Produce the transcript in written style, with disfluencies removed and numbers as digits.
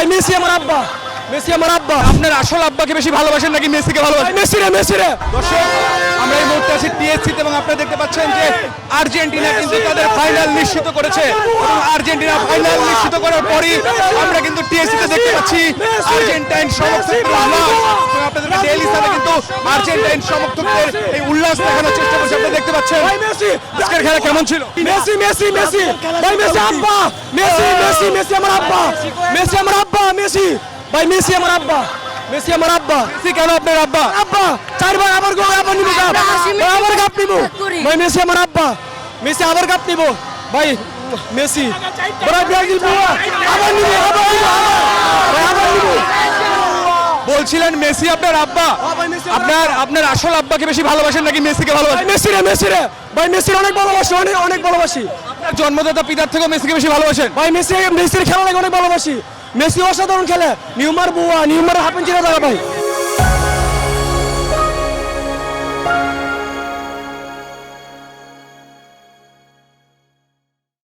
ভাই মেসি আমার আব্বা, মেসি আমার আব্বা। আপনার আসল আব্বাকে বেশি ভালোবাসেন নাকি মেসিকে ভালোবাসেন? মেসি রে, মেসি রে। দর্শক, আমরা এই মুহূর্তে আছি টিএসসিতে এবং আপনারা দেখতে পাচ্ছেন যে আর্জেন্টিনা কিন্তু তাদের ফাইনাল নিশ্চিত করেছে এবং আর্জেন্টিনা ফাইনাল নিশ্চিত করার পরই আমরা কিন্তু টিএসসিতে দেখতে পাচ্ছি আর্জেন্টাইন সমর্থকদের উল্লাস এবং আপনাদেরকে ডেইলি সাথে কিন্তু আর্জেন্টাইন সমর্থকদের এই উল্লাস দেখানোর চেষ্টা করছে। আপনারা দেখতে পাচ্ছেন ভাই মেসি, আজকের খেলা কেমন ছিল? মেসি মেসি মেসি, ভাই মেসি আব্বা, মেসি মেসি মেসি আমার আব্বা, মেসি আমার আব্বা, মেসি ভাই মেসি আমার আব্বা, মেসি আমার আব্বা। মেসি কেন আপনার আব্বা? আব্বা চারবার আবার গো, আবার নিব কাপ, আবার কাপ নিব। ভাই মেসি আমার আব্বা, মেসি আবার কাপ নিব। ভাই মেসি বড় ব্রাজিল বুয়া আবার নিব, আবার নিব, ভাই আবার নিব। বলছিলেন মেসি আপনার আব্বা। ভাই মেসি আপনার আসল আব্বাকে বেশি ভালোবাসেন নাকি মেসিকে ভাই ভালোবাসেন? মেসি রে, মেসি রে। ভাই মেসির অনেক ভালোবাসি, অনেক অনেক ভালোবাসি। আপনার জন্মদাতা পিতার থেকেও মেসিকে বেশি ভালোবাসেন? ভাই মেসির খেলা লাগে অনেক ভালোবাসি। মেসি অসাধারণ খেলে, নিউমার বুয়া, নিউমার হাফেন চিরা দাঁড়া ভাই।